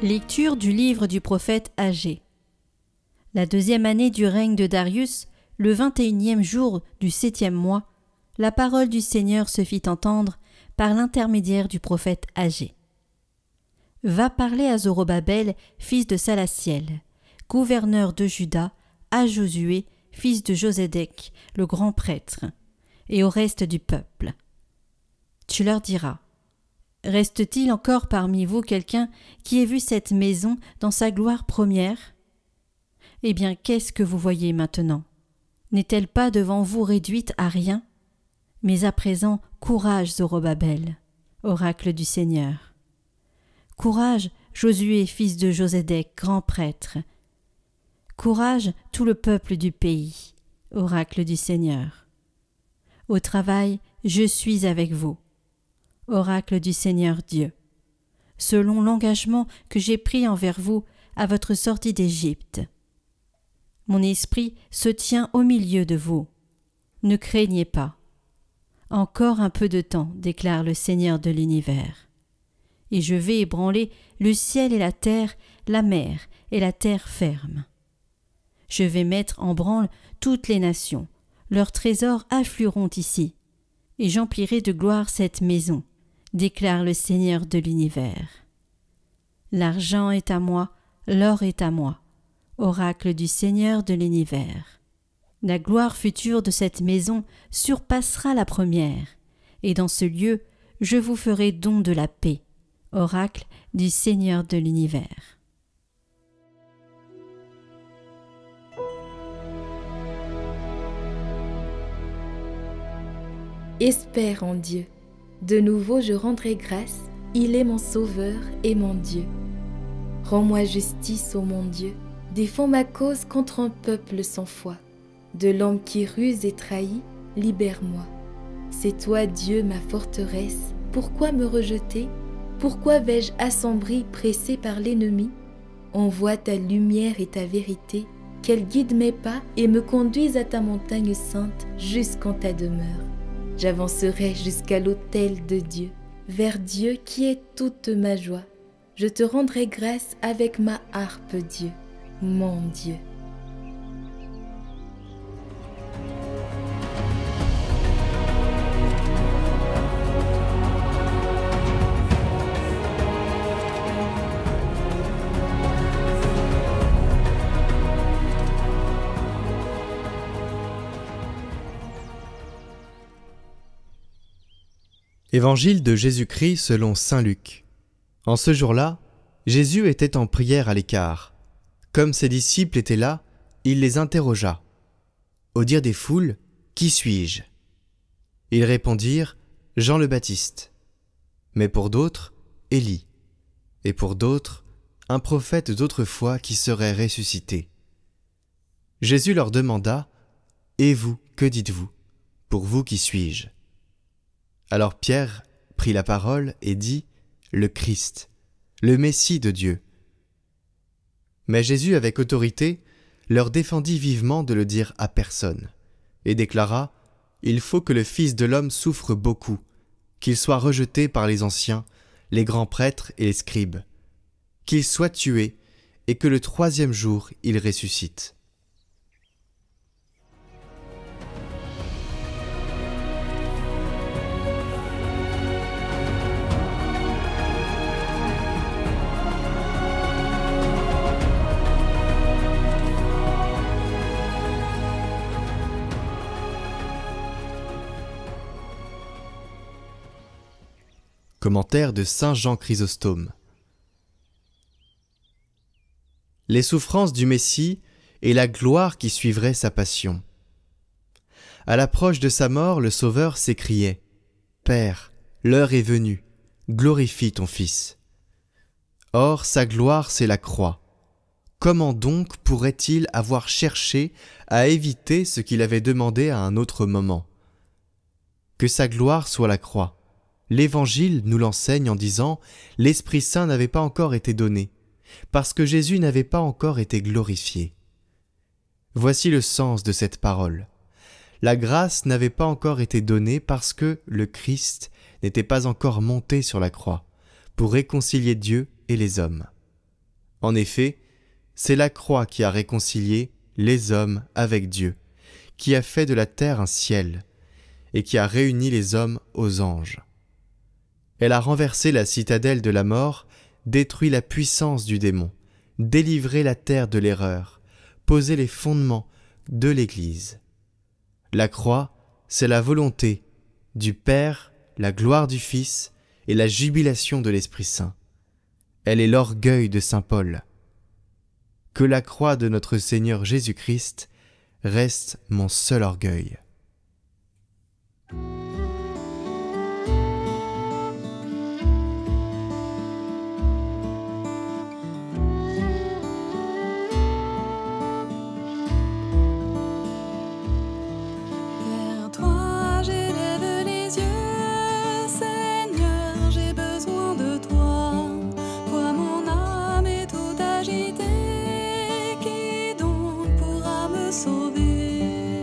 Lecture du livre du prophète Agée. La 2e année du règne de Darius, le 21e jour du 7e mois, la parole du Seigneur se fit entendre par l'intermédiaire du prophète Agée. Va parler à Zorobabel, fils de Salatiel, gouverneur de Juda, à Josué, fils de Josédek, le grand prêtre, et au reste du peuple. Tu leur diras: reste-t-il encore parmi vous quelqu'un qui ait vu cette maison dans sa gloire première? Eh bien, qu'est-ce que vous voyez maintenant? N'est-elle pas devant vous réduite à rien? Mais à présent, courage, Zorobabel, oracle du Seigneur. Courage, Josué, fils de Josédek, grand prêtre. Courage, tout le peuple du pays, oracle du Seigneur. Au travail, je suis avec vous, oracle du Seigneur Dieu, selon l'engagement que j'ai pris envers vous à votre sortie d'Égypte. Mon esprit se tient au milieu de vous. Ne craignez pas. Encore un peu de temps, déclare le Seigneur de l'univers. Et je vais ébranler le ciel et la mer et la terre ferme. Je vais mettre en branle toutes les nations. Leurs trésors afflueront ici. Et j'emplirai de gloire cette maison, déclare le Seigneur de l'univers. L'argent est à moi, l'or est à moi, oracle du Seigneur de l'univers. La gloire future de cette maison surpassera la première, et dans ce lieu, je vous ferai don de la paix, oracle du Seigneur de l'univers. Espère en Dieu. De nouveau je rendrai grâce, il est mon sauveur et mon Dieu. Rends-moi justice, ô mon Dieu, défends ma cause contre un peuple sans foi. De l'homme qui ruse et trahit, libère-moi. C'est toi, Dieu, ma forteresse, pourquoi me rejeter? Pourquoi vais-je assombri, pressé par l'ennemi? Envoie ta lumière et ta vérité, qu'elle guide mes pas et me conduise à ta montagne sainte jusqu'en ta demeure. J'avancerai jusqu'à l'autel de Dieu, vers Dieu qui est toute ma joie. Je te rendrai grâce avec ma harpe, Dieu, mon Dieu. Évangile de Jésus-Christ selon saint Luc. En ce jour-là, Jésus était en prière à l'écart. Comme ses disciples étaient là, il les interrogea. Au dire des foules, « Qui suis-je » Ils répondirent, « Jean le Baptiste ». Mais pour d'autres, Élie. Et pour d'autres, un prophète d'autrefois qui serait ressuscité. Jésus leur demanda, « Et vous, que dites-vous? Pour vous, qui suis-je » Alors Pierre prit la parole et dit, « Le Christ, le Messie de Dieu. » Mais Jésus, avec autorité, leur défendit vivement de le dire à personne, et déclara, « Il faut que le Fils de l'homme souffre beaucoup, qu'il soit rejeté par les anciens, les grands prêtres et les scribes, qu'il soit tué, et que le 3e jour il ressuscite. » Commentaire de saint Jean Chrysostome. Les souffrances du Messie et la gloire qui suivrait sa passion. À l'approche de sa mort, le Sauveur s'écriait, « Père, l'heure est venue, glorifie ton Fils. » Or, sa gloire, c'est la croix. Comment donc pourrait-il avoir cherché à éviter ce qu'il avait demandé à un autre moment? Que sa gloire soit la croix. L'Évangile nous l'enseigne en disant « L'Esprit Saint n'avait pas encore été donné, parce que Jésus n'avait pas encore été glorifié. » Voici le sens de cette parole. La grâce n'avait pas encore été donnée parce que le Christ n'était pas encore monté sur la croix pour réconcilier Dieu et les hommes. En effet, c'est la croix qui a réconcilié les hommes avec Dieu, qui a fait de la terre un ciel, et qui a réuni les hommes aux anges. Elle a renversé la citadelle de la mort, détruit la puissance du démon, délivré la terre de l'erreur, posé les fondements de l'Église. La croix, c'est la volonté du Père, la gloire du Fils et la jubilation de l'Esprit Saint. Elle est l'orgueil de saint Paul. Que la croix de notre Seigneur Jésus-Christ reste mon seul orgueil. Vers toi j'élève les yeux, Seigneur, j'ai besoin de toi. Toi mon âme est tout agitée, qui donc pourra me sauver?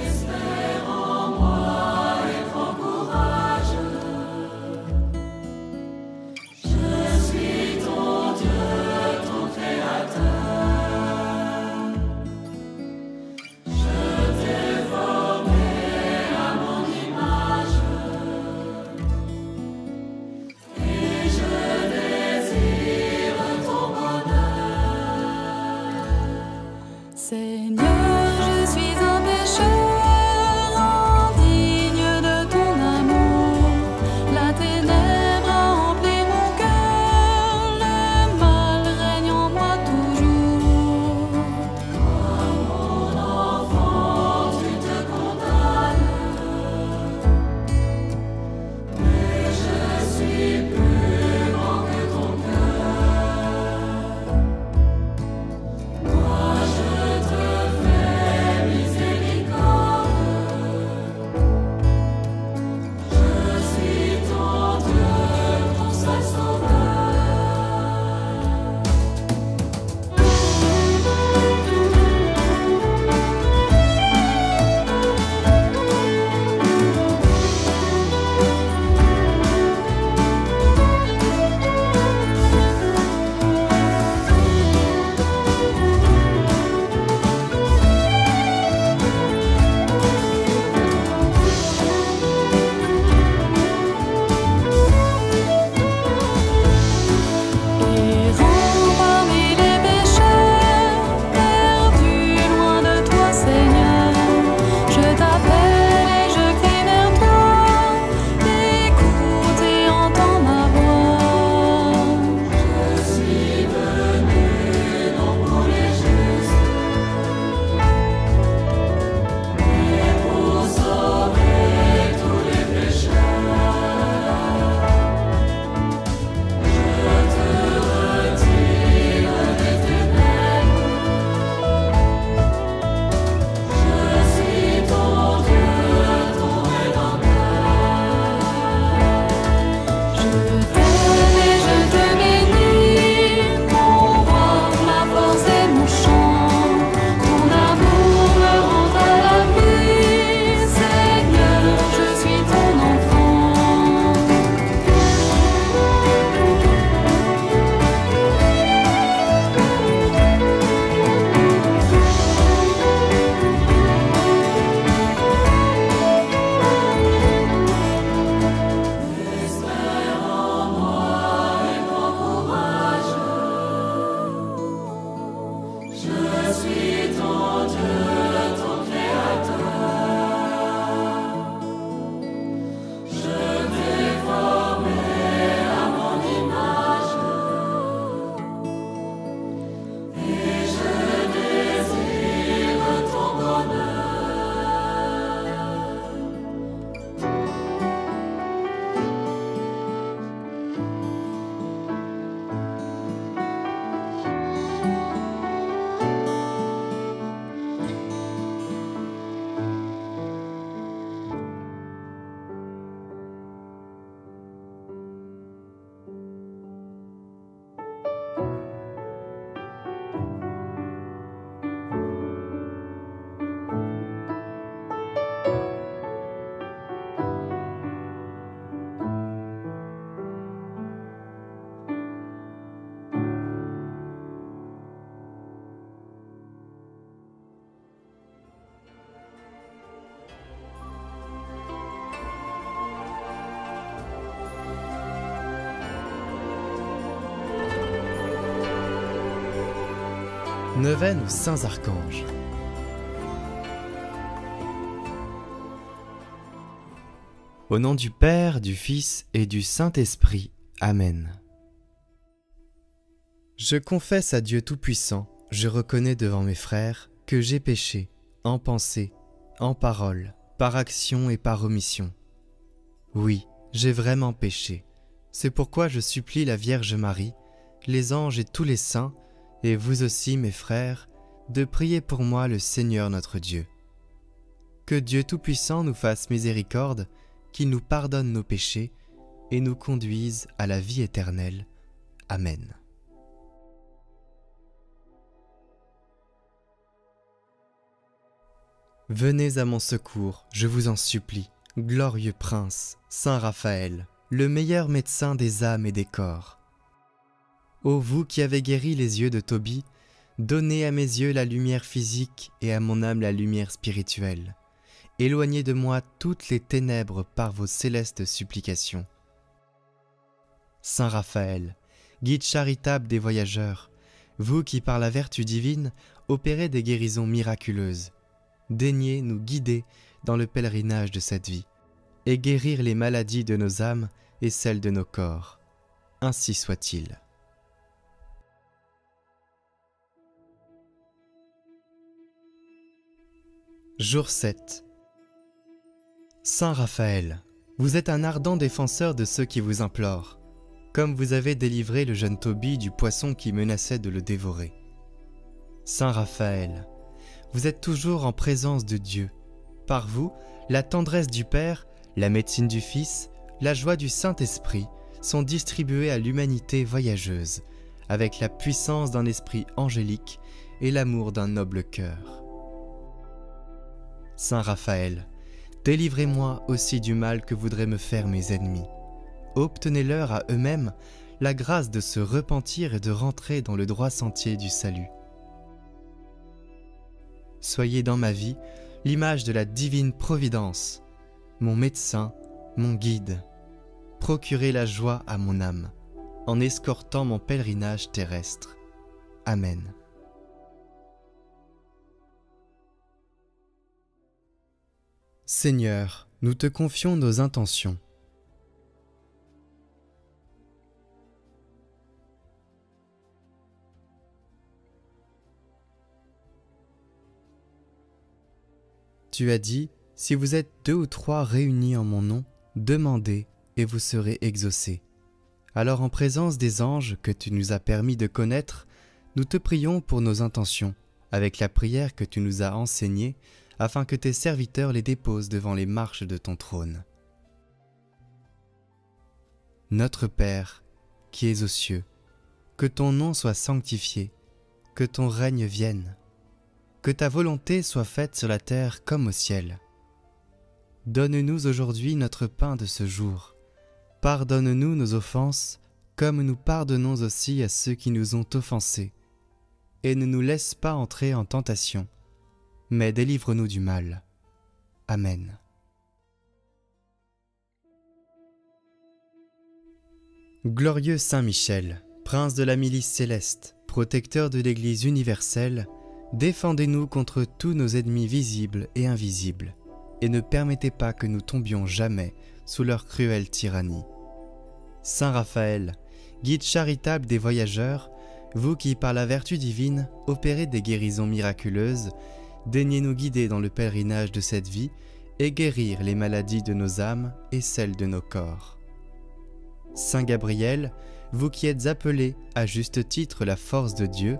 Espère en moi. Neuvaine aux saints archanges. Au nom du Père, du Fils et du Saint-Esprit. Amen. Je confesse à Dieu Tout-Puissant, je reconnais devant mes frères que j'ai péché, en pensée, en parole, par action et par omission. Oui, j'ai vraiment péché. C'est pourquoi je supplie la Vierge Marie, les anges et tous les saints, et vous aussi mes frères, de prier pour moi le Seigneur notre Dieu. Que Dieu Tout-Puissant nous fasse miséricorde, qu'il nous pardonne nos péchés et nous conduise à la vie éternelle. Amen. Venez à mon secours, je vous en supplie, glorieux prince, Saint Raphaël, le meilleur médecin des âmes et des corps. Ô vous qui avez guéri les yeux de Tobie, donnez à mes yeux la lumière physique et à mon âme la lumière spirituelle. Éloignez de moi toutes les ténèbres par vos célestes supplications. Saint Raphaël, guide charitable des voyageurs, vous qui par la vertu divine opérez des guérisons miraculeuses, daignez nous guider dans le pèlerinage de cette vie et guérir les maladies de nos âmes et celles de nos corps. Ainsi soit-il. Jour 7. Saint Raphaël, vous êtes un ardent défenseur de ceux qui vous implorent, comme vous avez délivré le jeune Tobie du poisson qui menaçait de le dévorer. Saint Raphaël, vous êtes toujours en présence de Dieu. Par vous, la tendresse du Père, la médecine du Fils, la joie du Saint-Esprit sont distribuées à l'humanité voyageuse, avec la puissance d'un esprit angélique et l'amour d'un noble cœur. Saint Raphaël, délivrez-moi aussi du mal que voudraient me faire mes ennemis. Obtenez-leur à eux-mêmes la grâce de se repentir et de rentrer dans le droit sentier du salut. Soyez dans ma vie l'image de la divine providence, mon médecin, mon guide. Procurez la joie à mon âme, en escortant mon pèlerinage terrestre. Amen. Seigneur, nous te confions nos intentions. Tu as dit, si vous êtes 2 ou 3 réunis en mon nom, demandez et vous serez exaucés. Alors en présence des anges que tu nous as permis de connaître, nous te prions pour nos intentions, avec la prière que tu nous as enseignée, afin que tes serviteurs les déposent devant les marches de ton trône. Notre Père, qui es aux cieux, que ton nom soit sanctifié, que ton règne vienne, que ta volonté soit faite sur la terre comme au ciel. Donne-nous aujourd'hui notre pain de ce jour. Pardonne-nous nos offenses, comme nous pardonnons aussi à ceux qui nous ont offensés. Et ne nous laisse pas entrer en tentation, mais délivre-nous du mal. Amen. Glorieux Saint Michel, prince de la milice céleste, protecteur de l'Église universelle, défendez-nous contre tous nos ennemis visibles et invisibles, et ne permettez pas que nous tombions jamais sous leur cruelle tyrannie. Saint Raphaël, guide charitable des voyageurs, vous qui par la vertu divine opérez des guérisons miraculeuses, daignez nous guider dans le pèlerinage de cette vie et guérir les maladies de nos âmes et celles de nos corps. Saint Gabriel, vous qui êtes appelé à juste titre la force de Dieu,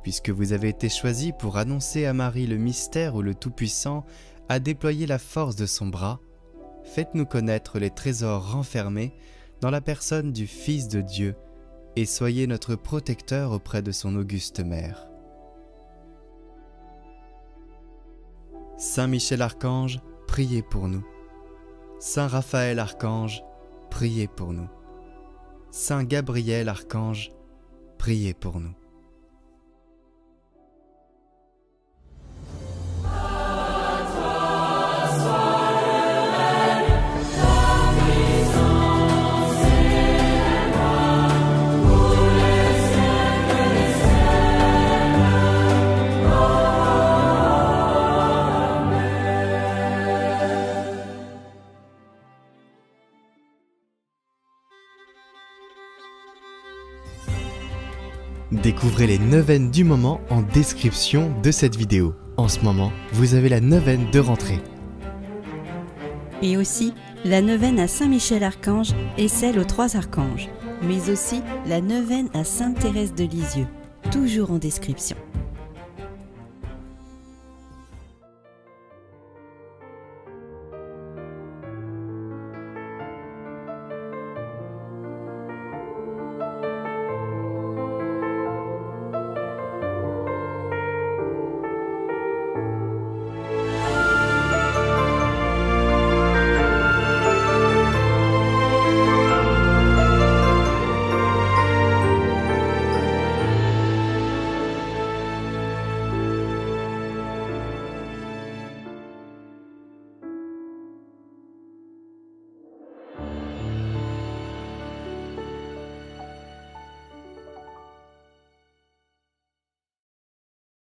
puisque vous avez été choisi pour annoncer à Marie le mystère où le Tout-Puissant a déployé la force de son bras, faites-nous connaître les trésors renfermés dans la personne du Fils de Dieu et soyez notre protecteur auprès de son auguste mère. Saint Michel Archange, priez pour nous. Saint Raphaël Archange, priez pour nous. Saint Gabriel Archange, priez pour nous. Découvrez les neuvaines du moment en description de cette vidéo. En ce moment, vous avez la neuvaine de rentrée. Et aussi la neuvaine à Saint-Michel-Archange et celle aux 3 archanges, mais aussi la neuvaine à Sainte-Thérèse de Lisieux, toujours en description.